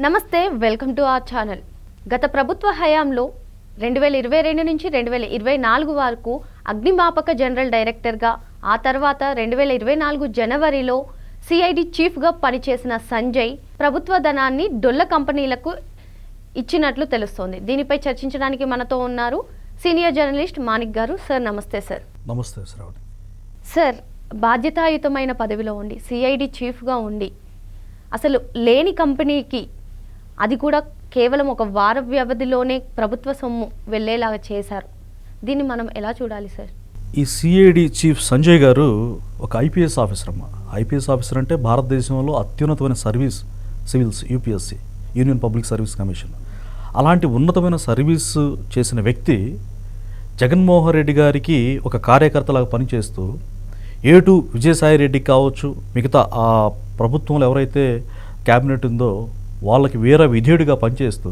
నమస్తే, welcome to our channel. గత ప్రభుత్వ హయాంలో 2022 నుంచి 2024 వరకు అగ్నిమాపక జనరల్ డైరెక్టర్గా, ఆ తర్వాత 2024 జనవరిలో సిఐడి చీఫ్గా పనిచేసిన సంజయ్ ప్రభుత్వ ధనాన్ని డొల్ల కంపెనీలకు ఇచ్చినట్లు తెలుస్తోంది. దీనిపై చర్చించడానికి మనతో ఉన్నారు సీనియర్ జర్నలిస్ట్ మాణిక్ గారు. సార్ నమస్తే. సార్ నమస్తే శ్రావణి. సార్, బాధ్యతాయుతమైన పదవిలో ఉండి సిఐడి చీఫ్గా ఉండి అసలు లేని కంపెనీకి, అది కూడా కేవలం ఒక వార వ్యవధిలోనే ప్రభుత్వ సొమ్ము వెళ్ళేలాగా చేశారు. దీన్ని మనం ఎలా చూడాలి సార్? ఈ సిఐడి చీఫ్ సంజయ్ గారు ఒక ఐపీఎస్ ఆఫీసర్ అమ్మ. ఐపీఎస్ ఆఫీసర్ అంటే భారతదేశంలో అత్యున్నతమైన service, civils, UPSC, union public service commission. అలాంటి ఉన్నతమైన సర్వీసు చేసిన వ్యక్తి జగన్మోహన్ రెడ్డి గారికి ఒక కార్యకర్తలాగా పనిచేస్తూ ఏటు విజయసాయి రెడ్డి కావచ్చు, మిగతా ఆ ప్రభుత్వంలో ఎవరైతే క్యాబినెట్ ఉందో వాళ్ళకి వేరే విధేయుడిగా పనిచేస్తూ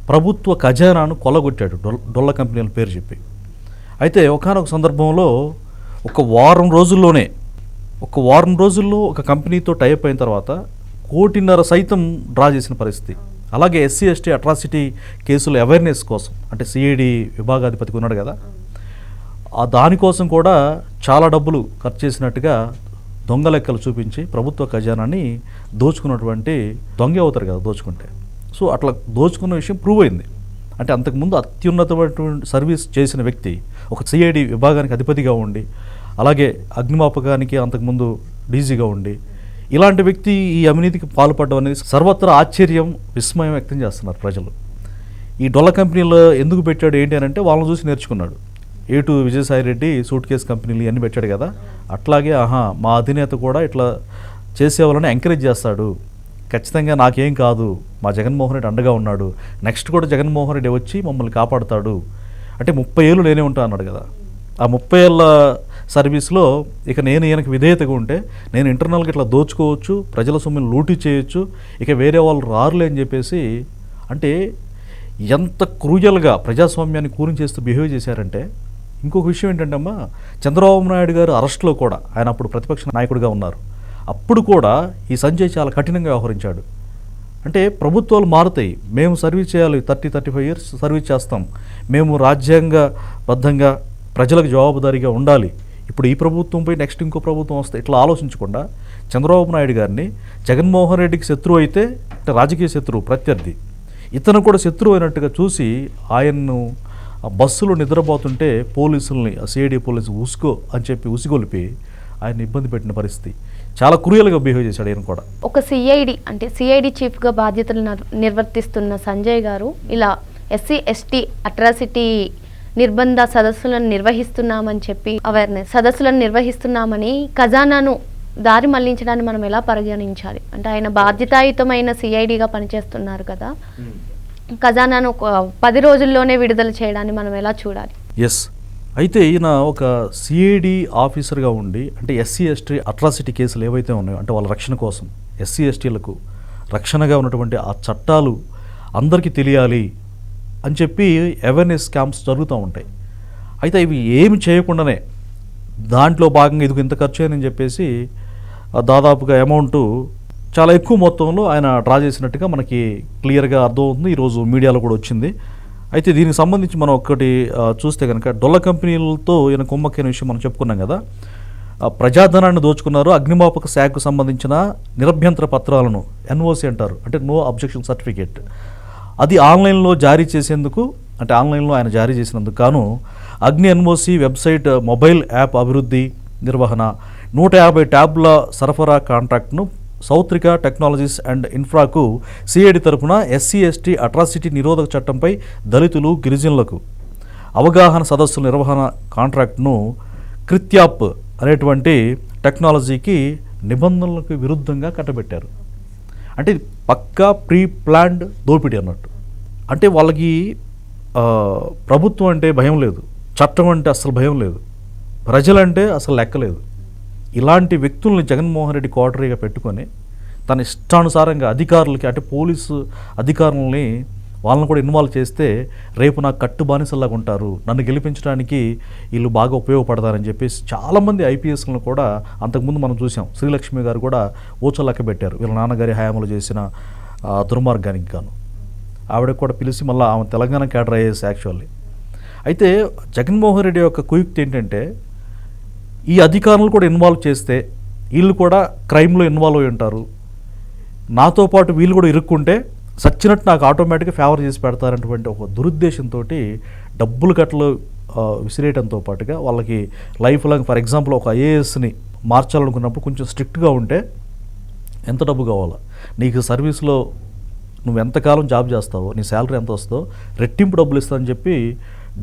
ప్రభుత్వ ఖజానాను కొల్లగొట్టాడు డొల్ల కంపెనీల పేరు చెప్పి. అయితే ఒకానొక సందర్భంలో ఒక వారం రోజుల్లో ఒక కంపెనీతో టైప్ అయిన తర్వాత 1.5 కోటి సైతం డ్రా చేసిన పరిస్థితి. అలాగే ఎస్సీ ఎస్టీ అట్రాసిటీ కేసుల అవేర్నెస్ కోసం, అంటే సిఐడి విభాగాధిపతికి ఉన్నాడు కదా, ఆ దానికోసం కూడా చాలా డబ్బులు ఖర్చు చేసినట్టుగా దొంగ లెక్కలు చూపించి ప్రభుత్వ ఖజానాన్ని దోచుకున్నటువంటి దొంగ అవుతారు కదా దోచుకుంటే. సో అట్లా దోచుకున్న విషయం ప్రూవ్ అయింది. అంటే అంతకుముందు అత్యున్నతమైనటువంటి సర్వీస్ చేసిన వ్యక్తి ఒక సిఐడి విభాగానికి అధిపతిగా ఉండి, అలాగే అగ్నిమాపకానికి అంతకుముందు డీజీగా ఉండి, ఇలాంటి వ్యక్తి ఈ అవినీతికి పాల్పడడం అనేది సర్వత్రా ఆశ్చర్యం, విస్మయం వ్యక్తం చేస్తున్నారు ప్రజలు. ఈ డొల్ల కంపెనీలో ఎందుకు పెట్టాడు ఏంటి అని అంటే వాళ్ళని చూసి నేర్చుకున్నాడు. ఏటు విజయసాయి రెడ్డి సూట్ కేస్ కంపెనీలు ఇవన్నీ పెట్టాడు కదా, అట్లాగే మా అధినేత కూడా ఇట్లా చేసేవాళ్ళని ఎంకరేజ్ చేస్తాడు, ఖచ్చితంగా నాకేం కాదు, మా జగన్మోహన్ రెడ్డి అండగా ఉన్నాడు, నెక్స్ట్ కూడా జగన్మోహన్ రెడ్డి వచ్చి మమ్మల్ని కాపాడుతాడు, అంటే 30 ఏళ్ళు నేనే ఉంటా అన్నాడు కదా. ఆ 30 ఏళ్ళ సర్వీస్లో ఇక నేను ఈయనకి విధేయతగా ఉంటే నేను ఇంటర్నల్గా ఇట్లా దోచుకోవచ్చు, ప్రజల సొమ్ముని లూటీ చేయొచ్చు, ఇక వేరే వాళ్ళు రారులే అని చెప్పేసి, అంటే ఎంత క్రూయల్గా ప్రజాస్వామ్యాన్ని కూరించేస్తూ బిహేవ్ చేశారంటే. ఇంకొక విషయం ఏంటంటే అమ్మా, చంద్రబాబు నాయుడు గారు అరెస్టులో కూడా, ఆయన అప్పుడు ప్రతిపక్ష నాయకుడిగా ఉన్నారు, అప్పుడు కూడా ఈ సంజయ్ చాలా కఠినంగా వ్యవహరించాడు. అంటే ప్రభుత్వాలు మారుతాయి, మేము సర్వీస్ చేయాలి, 30-35 ఇయర్స్ సర్వీస్ చేస్తాం, మేము రాజ్యాంగబద్ధంగా ప్రజలకు జవాబుదారీగా ఉండాలి, ఇప్పుడు ఈ ప్రభుత్వంపై నెక్స్ట్ ఇంకో ప్రభుత్వం వస్తే ఇట్లా ఆలోచించకుండా చంద్రబాబు నాయుడు గారిని జగన్మోహన్ రెడ్డికి శత్రువు అయితే, అంటే రాజకీయ శత్రువు, ప్రత్యర్థి, ఇతను కూడా శత్రువు అయినట్టుగా చూసి ఆయన్ను బస్సులో నిద్రపోతుంటే పోలీసుల్ని, సిఐడి పోలీసు ఉసుకో అని చెప్పి ఉసిగొలిపి ఆయన ఇబ్బంది పెట్టిన పరిస్థితి. చాలా క్రూయల్గా బిహేవ్ చేశాడు ఆయన కూడా. ఒక సిఐడి చీఫ్గా బాధ్యతలు నిర్వర్తిస్తున్న సంజయ్ గారు ఇలా ఎస్సీ ఎస్టీ అట్రాసిటీ నిర్బంధ సదస్సులను నిర్వహిస్తున్నామని చెప్పి, అవేర్నెస్ సదస్సులను నిర్వహిస్తున్నామని ఖజానాను దారి మళ్లించడాన్ని మనం ఎలా పరిగణించాలి? అంటే ఆయన బాధ్యతాయుతమైన సిఐడిగా పనిచేస్తున్నారు కదా, ఖజానాను 10 రోజుల్లోనే విడుదల చేయడాన్ని మనం ఎలా చూడాలి? ఎస్, అయితే ఈయన ఒక సిఐడి ఆఫీసర్గా ఉండి, అంటే ఎస్సీ ఎస్టీ అట్రాసిటీ కేసులు ఏవైతే ఉన్నాయో, అంటే వాళ్ళ రక్షణ కోసం, ఎస్సీ ఎస్టీలకు రక్షణగా ఉన్నటువంటి ఆ చట్టాలు అందరికీ తెలియాలి అని చెప్పి అవేర్నెస్ క్యాంప్స్ జరుగుతూ ఉంటాయి. అయితే ఇవి ఏమి చేయకుండానే దాంట్లో భాగంగా ఇదిగో ఇంత ఖర్చు అయ్యని చెప్పేసి దాదాపుగా అమౌంట్ చాలా ఎక్కువ మొత్తంలో ఆయన డ్రా చేసినట్టుగా మనకి క్లియర్గా అర్థమవుతుంది. ఈరోజు మీడియాలో కూడా వచ్చింది. అయితే దీనికి సంబంధించి మనం ఒక్కటి చూస్తే కనుక, డొల్ల కంపెనీలతో ఈయన కుమ్మక్కైన విషయం మనం చెప్పుకున్నాం కదా, ప్రజాధనాన్ని దోచుకున్నారు. అగ్నిమాపక శాఖకు సంబంధించిన నిరభ్యంతర పత్రాలను, ఎన్ఓసి అంటారు, అంటే నో అబ్జెక్షన్ సర్టిఫికేట్, అది ఆన్లైన్లో జారీ చేసేందుకు, అంటే ఆన్లైన్లో ఆయన జారీ చేసినందుకు గాను అగ్ని ఎన్ఓసి వెబ్సైట్, మొబైల్ యాప్ అభివృద్ధి, నిర్వహణ, 150 ట్యాబ్ల సరఫరా కాంట్రాక్ట్ను సౌత్రిక టెక్నాలజీస్ అండ్ ఇన్ఫ్రాకు సిఐడి తరఫున ఎస్సీ ఎస్టీ అట్రాసిటీ నిరోధక చట్టంపై దళితులు, గిరిజనులకు అవగాహన సదస్సుల నిర్వహణ కాంట్రాక్ట్ను కృత్యాప్ అనేటువంటి టెక్నాలజీకి నిబంధనలకు విరుద్ధంగా కట్టబెట్టారు. అంటే పక్కా ప్రీ ప్లాన్డ్ దోపిడీ అన్నట్టు. అంటే వాళ్ళకి ప్రభుత్వం అంటే భయం లేదు, చట్టం అంటే అసలు భయం లేదు, ప్రజలంటే అసలు లెక్కలేదు. ఇలాంటి వ్యక్తుల్ని జగన్మోహన్ రెడ్డి కోటరీగా పెట్టుకొని తన ఇష్టానుసారంగా అధికారులకి, అంటే పోలీసు అధికారులని వాళ్ళని కూడా ఇన్వాల్వ్ చేస్తే రేపు నాకు కట్టు బానిసల్లాగా ఉంటారు, నన్ను గెలిపించడానికి వీళ్ళు బాగా ఉపయోగపడతారని చెప్పేసి చాలామంది ఐపీఎస్లను కూడా అంతకుముందు మనం చూసాం. శ్రీలక్ష్మి గారు కూడా ఊచలెక్క పెట్టారు, వీళ్ళ నాన్నగారి హయాంలో చేసిన దుర్మార్గానికి గాను. ఆవిడకి కూడా పిలిచి మళ్ళీ ఆమె తెలంగాణ క్యాడర్ ఐఏఎస్ యాక్చువల్లీ. అయితే జగన్మోహన్ రెడ్డి యొక్క కుయుక్తి ఏంటంటే ఈ అధికారులు కూడా ఇన్వాల్వ్ చేస్తే వీళ్ళు కూడా క్రైమ్లో ఇన్వాల్వ్ అయి ఉంటారు, నాతో పాటు వీళ్ళు కూడా ఇరుక్కుంటే సచ్చినట్టు నాకు ఆటోమేటిక్గా ఫేవర్ చేసి పెడతారనేటువంటి ఒక దురుద్దేశంతో డబ్బులు కట్టలు విసిరేయడంతో పాటుగా వాళ్ళకి లైఫ్ లాంగ్, ఫర్ ఎగ్జాంపుల్ ఒక ఐఏఎస్ని మార్చాలనుకున్నప్పుడు కొంచెం స్ట్రిక్ట్గా ఉంటే ఎంత డబ్బు కావాలా, నీకు సర్వీస్లో నువ్వు ఎంతకాలం జాబ్ చేస్తావో, నీ శాలరీ ఎంత వస్తుందో రెట్టింపు డబ్బులు ఇస్తానని చెప్పి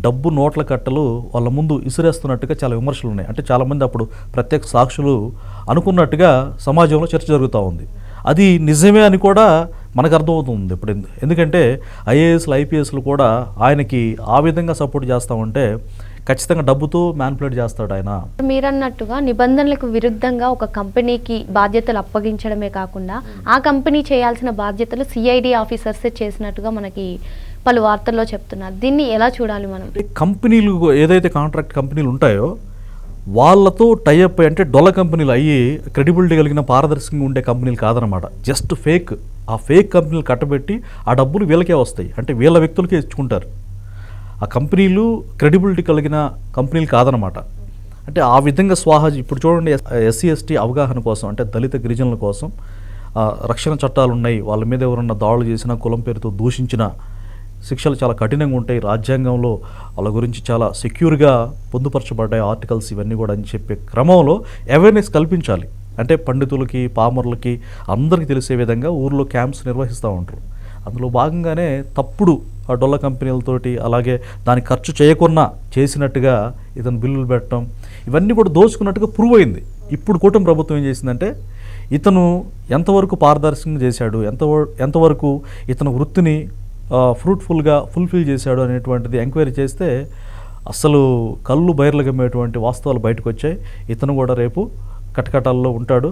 డబ్బు నోట్ల కట్టలు వాళ్ళ ముందు ఇసిరేస్తున్నట్టుగా చాలా విమర్శలు ఉన్నాయి. అంటే చాలామంది అప్పుడు ప్రత్యక్ష సాక్షులు అనుకున్నట్టుగా సమాజంలో చర్చ జరుగుతూ ఉంది. అది నిజమే అని కూడా మనకు అర్థమవుతుంది ఇప్పుడు. ఎందుకంటే ఐఏఎస్లు ఐపీఎస్లు కూడా ఆయనకి ఆ విధంగా సపోర్ట్ చేస్తూ ఉంటే ఖచ్చితంగా డబ్బుతో మ్యానిపులేట్ చేస్తాడు ఆయన. మీరన్నట్టుగా నిబంధనలకు విరుద్ధంగా ఒక కంపెనీకి బాధ్యతలు అప్పగించడమే కాకుండా ఆ కంపెనీ చేయాల్సిన బాధ్యతలు సిఐడి ఆఫీసర్సే చేసినట్టుగా మనకి పలు వార్తల్లో చెప్తున్నారు. దీన్ని ఎలా చూడాలి మనం? కంపెనీలు ఏదైతే కాంట్రాక్ట్ కంపెనీలు ఉంటాయో వాళ్ళతో టైఅప్ అంటే డొల్ల కంపెనీలు అయ్యి క్రెడిబిలిటీ కలిగిన పారదర్శకంగా ఉండే కంపెనీలు కాదనమాట. Just fake. ఆ ఫేక్ కంపెనీలు కట్టబెట్టి ఆ డబ్బులు వీళ్ళకే వస్తాయి, అంటే వీళ్ళ వ్యక్తులకే ఇచ్చుకుంటారు. ఆ కంపెనీలు క్రెడిబిలిటీ కలిగిన కంపెనీలు కాదనమాట. అంటే ఆ విధంగా ఇప్పుడు చూడండి, ఎస్సీ ఎస్టీ అవగాహన కోసం, అంటే దళిత గిరిజనుల కోసం రక్షణ చట్టాలు ఉన్నాయి. వాళ్ళ మీద ఎవరన్నా దాడులు చేసినా, కులం పేరుతో దూషించిన శిక్షలు చాలా కఠినంగా ఉంటాయి. రాజ్యాంగంలో వాళ్ళ గురించి చాలా సెక్యూర్గా పొందుపరచబడ్డాయి ఆర్టికల్స్ ఇవన్నీ కూడా అని చెప్పే క్రమంలో అవేర్నెస్ కల్పించాలి. అంటే పండితులకి, పామరులకి అందరికీ తెలిసే విధంగా ఊర్లో క్యాంప్స్ నిర్వహిస్తూ ఉంటారు. అందులో భాగంగానే తప్పుడు ఆ డొల్ల కంపెనీలతోటి, అలాగే దానికి ఖర్చు చేయకుండా చేసినట్టుగా ఇతను బిల్లులు పెట్టడం, ఇవన్నీ కూడా దోచుకున్నట్టుగా ప్రూవ్ అయింది. ఇప్పుడు కూటమి ప్రభుత్వం ఏం చేసిందంటే ఇతను ఎంతవరకు పారదర్శకంగా చేశాడు, ఎంతవరకు ఇతను వృత్తిని ఫ్రూట్ఫుల్గా ఫుల్ఫిల్ చేశాడు అనేటువంటిది ఎంక్వైరీ చేస్తే అసలు కళ్ళు బయర్లు గమ్మేటువంటి వాస్తవాలు బయటకు వచ్చాయి. ఇతను కూడా రేపు కటకటాల్లో ఉంటాడు.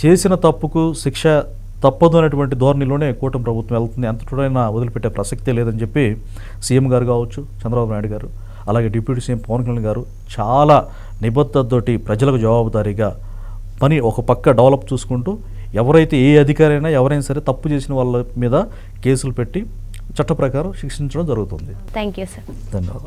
చేసిన తప్పుకు శిక్ష తప్పదు అనేటువంటి ధోరణిలోనే కూటమి ప్రభుత్వం వెళ్తుంది. ఎంతటైనా వదిలిపెట్టే ప్రసక్తే లేదని చెప్పి సీఎం గారు కావచ్చు, చంద్రబాబు నాయుడు గారు, అలాగే డిప్యూటీ సీఎం పవన్ కళ్యాణ్ గారు చాలా నిబద్ధతతోటి ప్రజలకు జవాబుదారీగా పని ఒక పక్క డెవలప్ చూసుకుంటూ ఎవరైతే ఏ అధికారైనా ఎవరైనా సరే తప్పు చేసిన వాళ్ళ మీద కేసులు పెట్టి చట్ట ప్రకారం శిక్షించడం జరుగుతుంది. Thank you sir. ధన్యవాదాలు.